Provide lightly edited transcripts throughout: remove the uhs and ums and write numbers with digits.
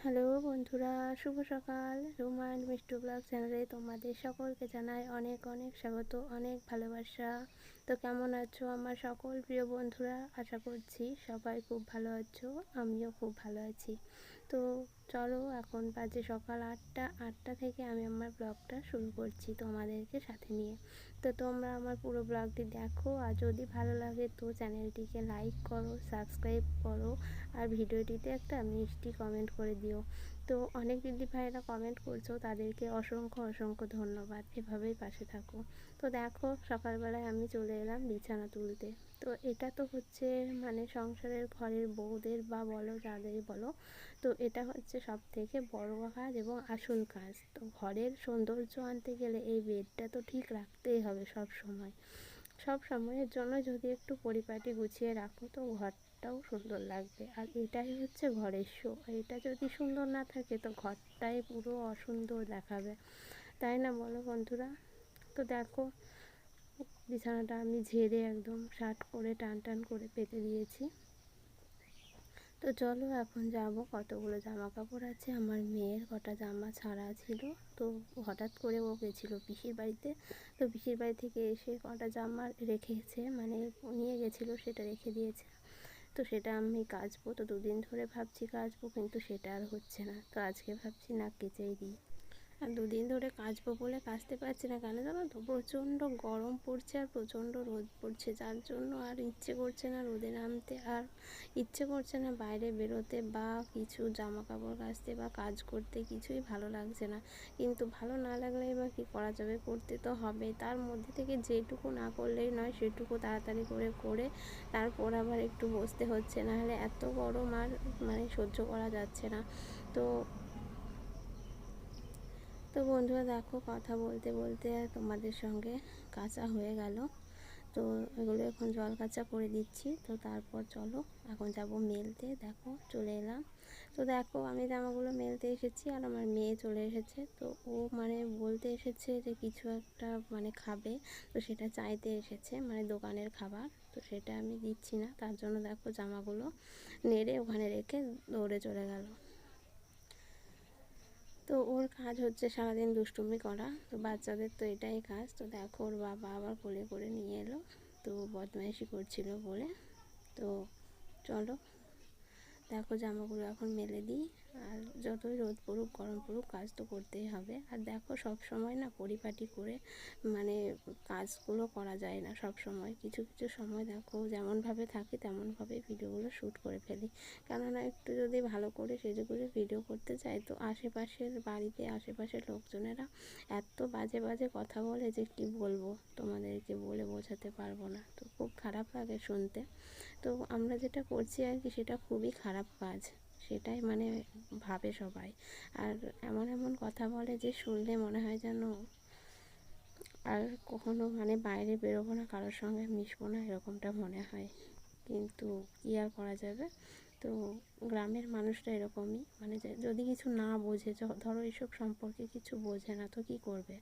Hello বন্ধুরা, শুভ সকাল। Ruma and Mishtu blog চ্যানেলে তোমাদের সকলকে জানাই অনেক অনেক স্বাগত, অনেক ভালোবাসা। তো কেমন আছো আমার সকল প্রিয় বন্ধুরা? আশা করছি সবাই খুব ভালো আছো, আমিও খুব ভালো আছি। তো চলো, এখন বাজে সকাল 8টা থেকে আমি আমার ব্লগটা শুরু করছি তোমাদেরকে সাথে নিয়ে। তো তোমরা আমার পুরো ব্লগটি দেখো, আর যদি ভালো লাগে তো চ্যানেলটিকে লাইক করো, সাবস্ক্রাইব করো, আর ভিডিওটিতে একটা মিষ্টি কমেন্ট করে দিও। তো অনেক দিদি ভাইয়েরা কমেন্ট করছো, তাদেরকে অসংখ্য অসংখ্য ধন্যবাদ। এভাবেই পাশে থাকো। তো দেখো, সকালবেলায় আমি চলে এলাম বিছানা তুলতে। তো এটা তো হচ্ছে মানে সংসারের ঘরের বউদের বা বলো যাদেরই বলো, তো এটা হচ্ছে সব থেকে বড় কাজ এবং আসল কাজ। তো ঘরের সৌন্দর্য আনতে গেলে এই বেডটা তো ঠিক রাখতেই হবে সব সময়ের জন্য। যদি একটু পরিপাটি গুছিয়ে রাখো তো ঘরটাও সুন্দর লাগবে। আর এটাই হচ্ছে ঘরের শো। এটা যদি সুন্দর না থাকে তো ঘরটাই পুরো অসুন্দর দেখাবে, তাই না বলো বন্ধুরা? তো দেখো, বিছানাটা আমি ঝেড়ে একদম শার্ট করে টান টান করে পেতে দিয়েছি। তো চলো, এখন যাব, কতগুলো জামা কাপড় আছে। আমার মেয়ের কটা জামা ছাড়া ছিল, তো হঠাৎ করে ও গেছিলো পিসির বাড়িতে। তো পিসির বাড়ি থেকে এসে কটা জামা রেখেছে, মানে নিয়ে গেছিলো, সেটা রেখে দিয়েছে। তো সেটা আমি কাচবো। তো দুদিন ধরে ভাবছি কাচবো, কিন্তু সেটা আর হচ্ছে না। তো আজকে ভাবছি না, কেচেই দিই। আর দুদিন ধরে কাচবো বলে কাচতে পারছি না, কেন জানো তো? প্রচণ্ড গরম পড়ছে আর প্রচণ্ড রোদ পড়ছে, যার জন্য আর ইচ্ছে করছে না রোদে নামতে, আর ইচ্ছে করছে না বাইরে বেরোতে বা কিছু জামা কাপড় কাচতে বা কাজ করতে, কিছুই ভালো লাগছে না। কিন্তু ভালো না লাগলে এবার কী করা যাবে, করতে তো হবে। তার মধ্যে থেকে যেটুকু না করলেই নয় সেটুকু তাড়াতাড়ি করে করে তারপর আবার একটু বসতে হচ্ছে, নাহলে এত গরম আর মানে সহ্য করা যাচ্ছে না। তো তো বন্ধুরা দেখো, কথা বলতে বলতে তোমাদের সঙ্গে কাঁচা হয়ে গেল। তো এগুলো এখন জল কাঁচা করে দিচ্ছি। তো তারপর চলো, এখন যাব মেলতে। দেখো চলে এলাম। তো দেখো, আমি জামাগুলো মেলতে এসেছি আর আমার মেয়ে চলে এসেছে। তো ও মানে বলতে এসেছে যে কিছু একটা মানে খাবে, তো সেটা চাইতে এসেছে, মানে দোকানের খাবার। তো সেটা আমি দিচ্ছি না, তার জন্য দেখো জামাগুলো নেড়ে ওখানে রেখে দৌড়ে চলে গেল। তো ওর কাজ হচ্ছে সারাদিন দুষ্টুমি করা, তো বাচ্চাদের তো এটাই কাজ। তো দেখো, ওর বাবা আবার কোলে করে নিয়ে এলো, তো বদমাইশি করছিল বলে। তো চলো, দেখো জামাগুলো এখন মেলে দিই। আর যতই রোদ পড়ুক গরম পড়ুক, কাজ তো করতেই হবে। আর দেখো, সব সময় না পরিপাটি করে মানে কাজগুলো করা যায় না সব সময়। কিছু কিছু সময় দেখো যেমনভাবে থাকি তেমনভাবে ভিডিওগুলো শ্যুট করে ফেলি, কেননা একটু যদি ভালো করে সেজেগুজে ভিডিও করতে চাই তো আশেপাশের বাড়িতে আশেপাশের লোকজনেরা এত বাজে বাজে কথা বলে যে কি বলবো, তোমাদেরকে বলে বোঝাতে পারবো না। তো খুব খারাপ লাগে শুনতে। তো আমরা যেটা করছি আর কি, সেটা খুবই খারাপ কাজ, সেটাই মানে ভাবে সবাই। আর এমন এমন কথা বলে যে শুনলে মনে হয় যেন আর কখনো মানে বাইরে বেরোবো না, কারোর সঙ্গে মিশবো না, এরকমটা মনে হয়। কিন্তু কী আর করা যাবে। তো গ্রামের মানুষরা এরকমই, মানে যদি কিছু না বোঝে, ধরো এইসব সম্পর্কে কিছু বোঝে না, তো কী করবে?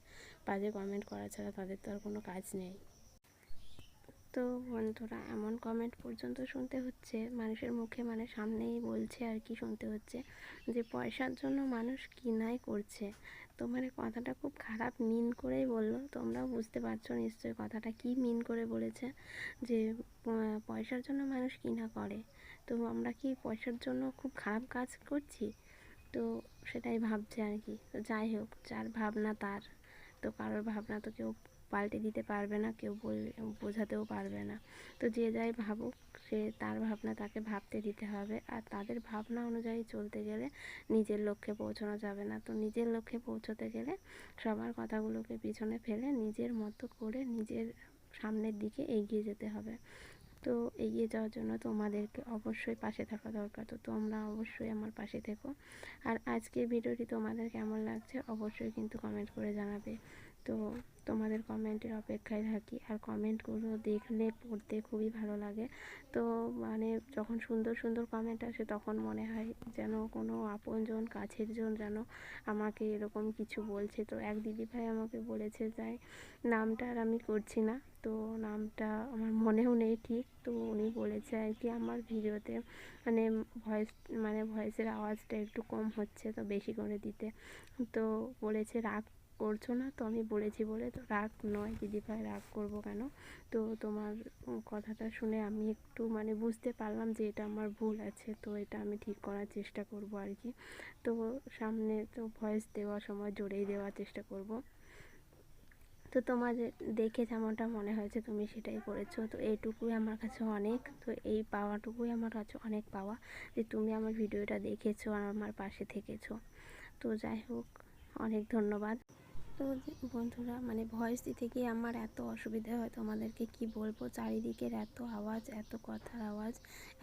বাজে কমেন্ট করা ছাড়া তাদের তো আর কোনো কাজ নেই। তো বন্ধুরা, এমন কমেন্ট পর্যন্ত শুনতে হচ্ছে মানুষের মুখে, মানে সামনেই বলছে আর কি, শুনতে হচ্ছে যে পয়সার জন্য মানুষ কিনাই করছে। তো মানে কথাটা খুব খারাপ মিন করেই বললো, তোমরাও বুঝতে পারছো নিশ্চয়ই কথাটা কি মিন করে বলেছে, যে পয়সার জন্য মানুষ কিনা করে। তো আমরা কি পয়সার জন্য খুব খারাপ কাজ করছি? তো সেটাই ভাবছে আর কি। তো যাই হোক, যার ভাবনা তার। তো কারোর ভাবনা তো কেউ পাল্টে দিতে পারবে না, কেউ বোঝাতেও পারবে না। তো যে যাই ভাবুক, সে তার ভাবনা তাকে ভাবতে দিতে হবে। আর তাদের ভাবনা অনুযায়ী চলতে গেলে নিজের লক্ষ্যে পৌঁছানো যাবে না। তো নিজের লক্ষ্যে পৌঁছতে গেলে সবার কথাগুলোকে পিছনে ফেলে নিজের মতো করে নিজের সামনের দিকে এগিয়ে যেতে হবে। তো এগিয়ে যাওয়ার জন্য তোমাদেরকে অবশ্যই পাশে থাকা দরকার। তো তোমরা অবশ্যই আমার পাশে থেকো। আর আজকের ভিডিওটি তোমাদের কেমন লাগছে অবশ্যই কিন্তু কমেন্ট করে জানাবে। তো তোমাদের কমেন্টের অপেক্ষায় থাকি। আর কমেন্টগুলো দেখলে পড়তে খুবই ভালো লাগে। তো মানে যখন সুন্দর সুন্দর কমেন্ট আসে তখন মনে হয় যেন কোনো আপনজন কাছের জন যেন আমাকে এরকম কিছু বলছে। তো এক দিদিভাই আমাকে বলেছে, যাই নামটা আর আমি করছি না, তো নামটা আমার মনেও নেই ঠিক। তো উনি বলেছে আর কি আমার ভিডিওতে মানে ভয়েসের আওয়াজটা একটু কম হচ্ছে, তো বেশি করে দিতে। তো বলেছে রাগ করছো না? তো আমি বলেছি বলে, তো রাগ নয় দিদিভাই, রাগ করবো কেন? তো তোমার কথাটা শুনে আমি একটু মানে বুঝতে পারলাম যে এটা আমার ভুল আছে, তো এটা আমি ঠিক করার চেষ্টা করব আর কি। তো সামনে তো ভয়েস দেওয়ার সময় জোরেই দেওয়ার চেষ্টা করব। তো তোমাদের দেখে যেমনটা মনে হয়েছে তুমি সেটাই করেছো, তো এইটুকুই আমার কাছে অনেক। তো এই পাওয়াটুকুই আমার কাছে অনেক পাওয়া, যে তুমি আমার ভিডিওটা দেখেছো আর আমার পাশে থেকেছো। তো যাই হোক, অনেক ধন্যবাদ। তো বন্ধুরা মানে ভয়েস দিতে গিয়ে আমার এত অসুবিধা হয়, তোমাদেরকে কি বলবো, চারিদিকের এত আওয়াজ, এত কথার আওয়াজ,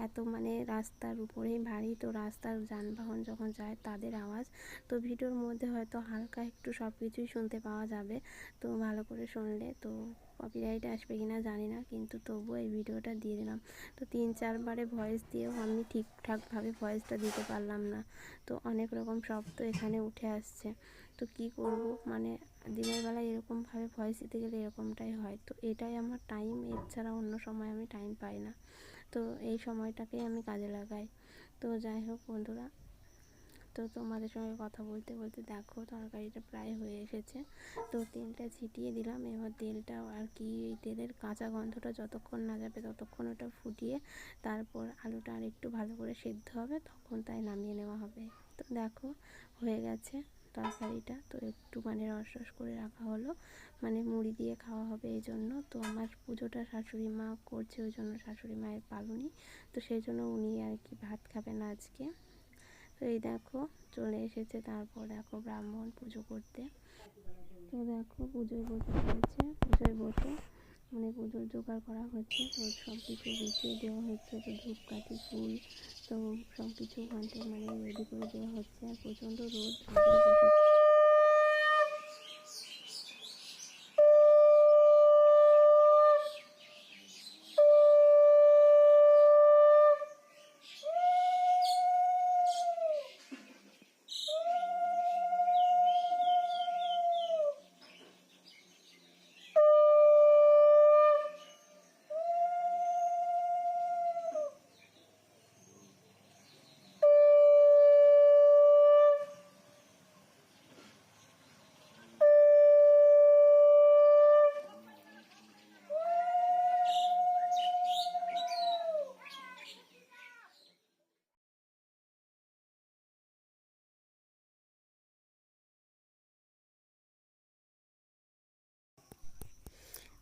এত মানে রাস্তার উপরেই বাড়ি, তো রাস্তার যানবাহন যখন যায় তাদের আওয়াজ। তো ভিডিওর মধ্যে হয়তো হালকা একটু সব কিছুই শুনতে পাওয়া যাবে, তো ভালো করে শুনলে। তো কপিরাইট আসবে কি না জানি না, কিন্তু তবুও এই ভিডিওটা দিয়ে দিলাম। তো 3-4বারে ভয়েস দিয়েও আমি ঠিকঠাকভাবে ভয়েসটা দিতে পারলাম না, তো অনেক রকম শব্দ এখানে উঠে আসছে। তো কি করব, মানে দিনের বেলায় এরকমভাবে ভয়েস দিতে গেলে এরকমটাই হয়। তো এটাই আমার টাইম, এছাড়া অন্য সময় আমি টাইম পাই না, তো এই সময়টাকেই আমি কাজে লাগাই। তো যাই হোক বন্ধুরা, তো তোমাদের সঙ্গে কথা বলতে বলতে দেখো তরকারিটা প্রায় হয়ে এসেছে। তো তেলটা ছিটিয়ে দিলাম, এবার তেলটা আর কি এই তেলের কাঁচা গন্ধটা যতক্ষণ না যাবে ততক্ষণ ওটা ফুটিয়ে তারপর আলুটা আর একটু ভালো করে সেদ্ধ হবে, তখন তাই নামিয়ে নেওয়া হবে। তো দেখো হয়ে গেছে তরকারিটা। তো একটু মানে রস রস করে রাখা হলো, মানে মুড়ি দিয়ে খাওয়া হবে এই জন্য। তো আমার পুজোটা শাশুড়ি মা করছে, ওই জন্য শাশুড়ি মায়ের পালুনি, তো সেই জন্য উনি আর কি ভাত খাবে না আজকে। তো এই দেখো চলে এসেছে, তারপর দেখো ব্রাহ্মণ পুজো করতে। তো দেখো পুজোয় বসে পড়েছে, পুজোয় বসে মানে পুজোর জোগাড় করা হচ্ছে, তো সব কিছু গুছিয়ে দেওয়া হচ্ছে। তো ধূপকাঠি ফুল তো সব কিছু ঘন্টে মানে রেডি করে দেওয়া হচ্ছে। আর প্রচণ্ড রোদ, বসে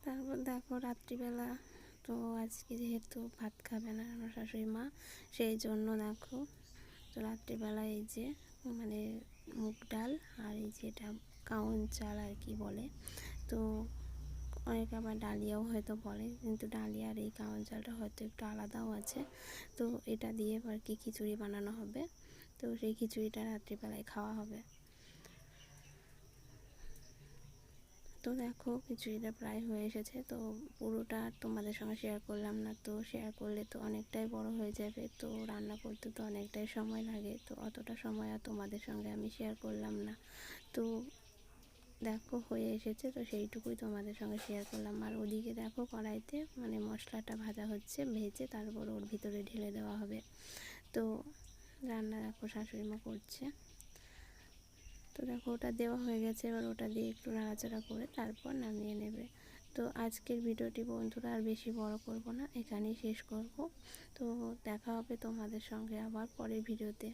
তারপর দেখো রাত্রিবেলা, তো আজকে যেহেতু ভাত খাবে না আমার শাশুড়ি মা, সেই জন্য দেখো তো রাত্রিবেলা এই যে মানে মুগ ডাল আর এই যে এটা কাউন চাল আর কি বলে, তো অনেকে আবার ডালিয়াও হয়তো বলে, কিন্তু ডালিয়া আর এই কাউন চালটা হয়তো একটু আলাদাও আছে। তো এটা দিয়ে আর কি খিচুড়ি বানানো হবে, তো সেই খিচুড়িটা রাত্রিবেলায় খাওয়া হবে। তো দেখো খিচুড়িটা প্রায় হয়ে এসেছে, তো পুরোটা তোমাদের সঙ্গে শেয়ার করলাম না, তো শেয়ার করলে তো অনেকটাই বড় হয়ে যাবে, তো রান্না করতে তো অনেকটাই সময় লাগে, তো অতটা সময় আর তোমাদের সঙ্গে আমি শেয়ার করলাম না। তো দেখো হয়ে এসেছে, তো সেইটুকুই তোমাদের সঙ্গে শেয়ার করলাম। আর ওদিকে দেখো কড়াইতে মানে মশলাটা ভাজা হচ্ছে, ভেজে তারপর ওর ভিতরে ঢেলে দেওয়া হবে। তো রান্না দেখো শাশুড়ি মা করছে। তো দেখো ওটা দেওয়া হয়ে গেছে, এবার ওটা দিয়ে একটু নাড়াচাড়া করে তারপর নামিয়ে নেবে। তো আজকের ভিডিওটি বন্ধুরা আর বেশি বড় করব না, এখানেই শেষ করব। তো দেখা হবে তোমাদের সঙ্গে আবার পরের ভিডিওতে।